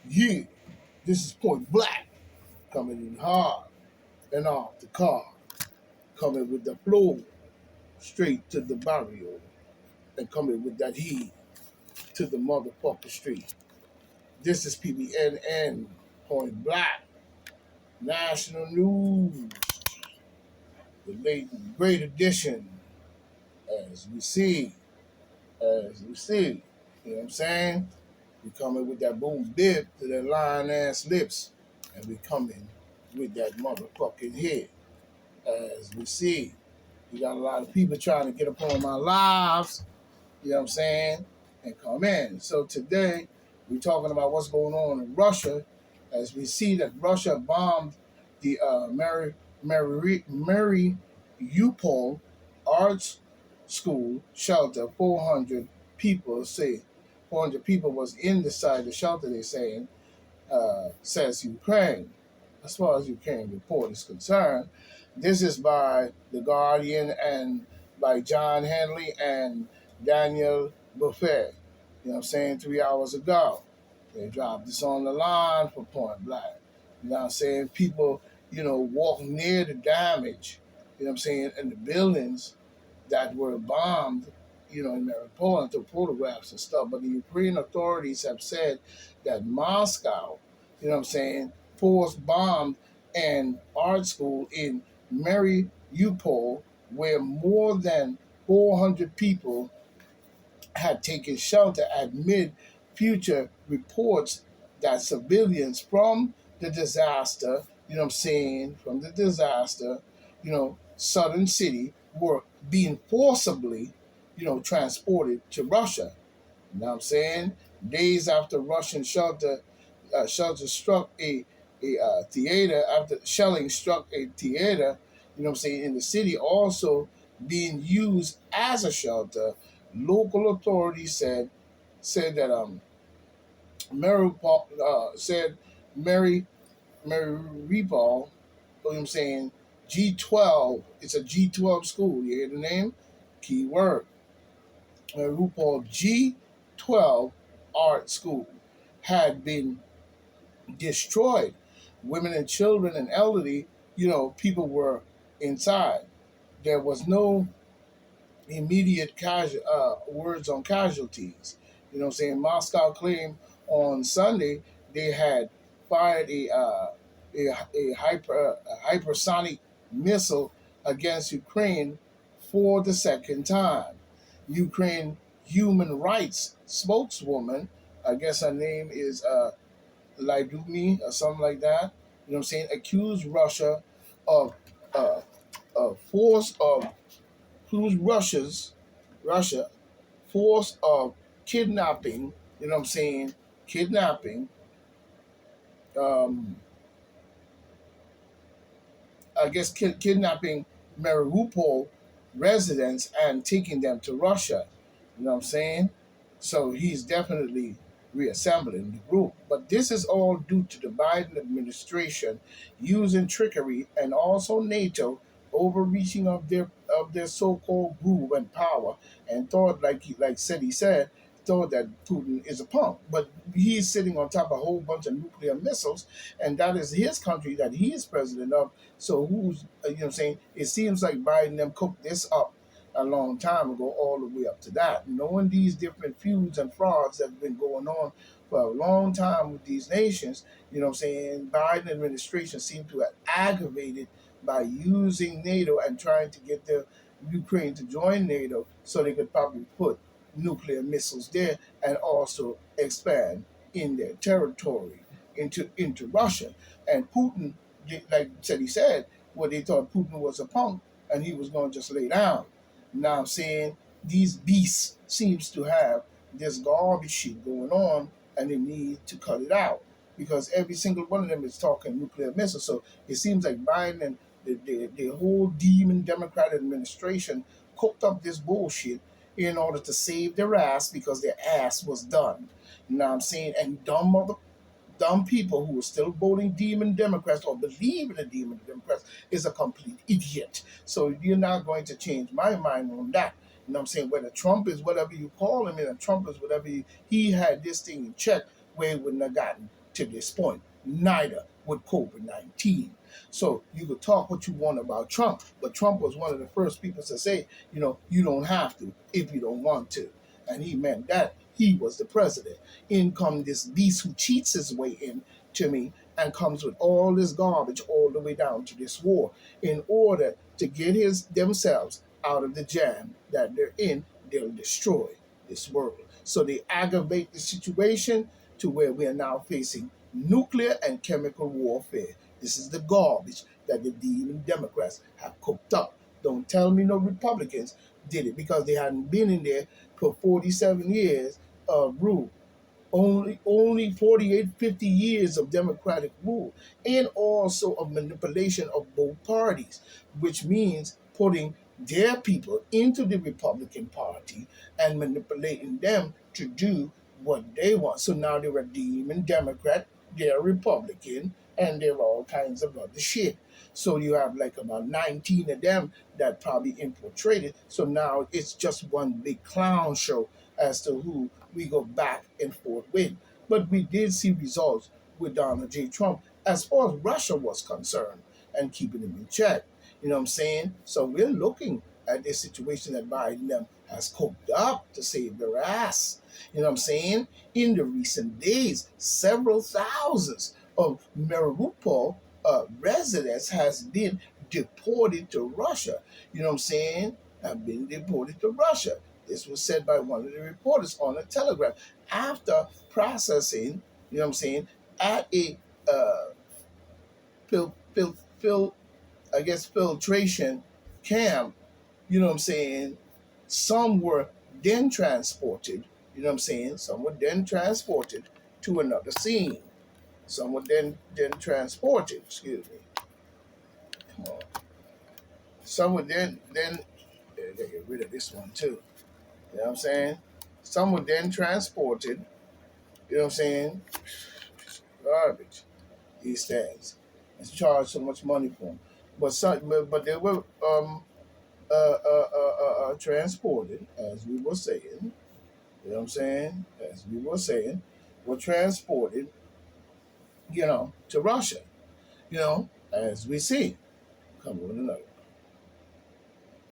Yeah, this is Point Black coming in hard and off the car, coming with the flow straight to the barrio and coming with that heat to the motherfucker street. This is PBNN Point Black National News, the late great edition, as we see, as we see. You know what I'm saying? We coming with that boom bip to that lion ass lips, and we coming with that motherfucking head, as we see. We got a lot of people trying to get upon my lives, you know what I'm saying, and come in. So today, we're talking about what's going on in Russia, as we see that Russia bombed the Mariupol Arts School shelter. 400 people say 400 people was inside the shelter. They're saying, says Ukraine. As far as Ukraine report is concerned, this is by The Guardian and by John Henley and Daniel Buffet. You know what I'm saying? 3 hours ago. They dropped this on the line for Point Black. You know what I'm saying? People, walk near the damage, you know what I'm saying, and the buildings that were bombed, in Mariupol and took photographs and stuff. But the Ukrainian authorities have said that Moscow, you know what I'm saying, force bombed an art school in Mariupol where more than 400 people had taken shelter amid future reports that civilians from the disaster, you know what I'm saying, from the disaster, southern city were being forcibly, transported to Russia. You know what I'm saying? Days after Russian shelter struck a theater, after shelling struck a theater, you know what I'm saying, in the city, also being used as a shelter. Local authorities said that said Mary Mariupol, you know what I'm saying, G12. It's a G12 school. You hear the name? Key word. Mariupol G12 art school had been destroyed. Women and children and elderly, people were inside. There was no immediate words on casualties. You know what I'm saying? Moscow claimed on Sunday they had fired a hypersonic missile against Ukraine for the second time. Ukraine human rights spokeswoman, I guess her name is Lydumi or something like that, you know what I'm saying, accused Russia of uh, force of who's Russia force of kidnapping, you know what I'm saying, kidnapping, um, I guess kidnapping Mariupol residents and taking them to Russia. You know what I'm saying? So he's definitely reassembling the group. But this is all due to the Biden administration using trickery and also NATO overreaching of their so-called groove and power, and thought, he said, thought that Putin is a punk. But he's sitting on top of a whole bunch of nuclear missiles, and that is his country that he is president of. So who's, you know what I'm saying? It seems like Biden them cooked this up a long time ago, all the way up to that. Knowing these different feuds and frauds that have been going on for a long time with these nations, you know what I'm saying? Biden administration seemed to have aggravated by using NATO and trying to get the Ukraine to join NATO so they could probably put nuclear missiles there and also expand in their territory into Russia. And Putin, like said, he said, well, they thought Putin was a punk and he was going to just lay down. Now I'm saying these beasts seems to have this garbage shit going on, and they need to cut it out because every single one of them is talking nuclear missiles. So it seems like Biden and the whole demon Democrat administration cooked up this bullshit in order to save their ass because their ass was done. You know what I'm saying? And dumb people who are still voting demon Democrats or believe in the demon Democrats is a complete idiot. So you're not going to change my mind on that. You know what I'm saying? Whether Trump is whatever you call him, and Trump is whatever he had this thing in check where he wouldn't have gotten to this point. Neither would COVID-19. So you could talk what you want about Trump, but Trump was one of the first people to say, you don't have to if you don't want to. And he meant that he was the president. In come this beast who cheats his way in to me and comes with all this garbage all the way down to this war in order to get themselves out of the jam that they're in. They'll destroy this world. So they aggravate the situation to where we are now facing nuclear and chemical warfare. This is the garbage that the demon Democrats have cooked up. Don't tell me no Republicans did it, because they hadn't been in there for 47 years of rule. Only 48, 50 years of democratic rule, and also of manipulation of both parties, which means putting their people into the Republican Party and manipulating them to do what they want. So now they're a demon Democrat, they're a Republican, and they're all kinds of other shit. So you have like about 19 of them that probably infiltrated. So now it's just one big clown show as to who we go back and forth with. But we did see results with Donald J. Trump as far as Russia was concerned and keeping him in check. You know what I'm saying? So we're looking at this situation that Biden has cooked up to save their ass. You know what I'm saying? In the recent days, several thousands of Mariupol residents has been deported to Russia. You know what I'm saying? Have been deported to Russia. This was said by one of the reporters on the Telegraph after processing, you know what I'm saying, at a fil, fil, fil, I guess filtration camp. You know what I'm saying? Some were then transported, you know what I'm saying? Some were then transported to another scene. Some were then transported, excuse me. Come on. Some were then get rid of this one too. You know what I'm saying? Some were then transported, you know what I'm saying? Garbage, these things. And charged so much money for them. But they were transported, as we were saying, you know what I'm saying? As we were saying, were transported, to Russia, as we see. Come on, another.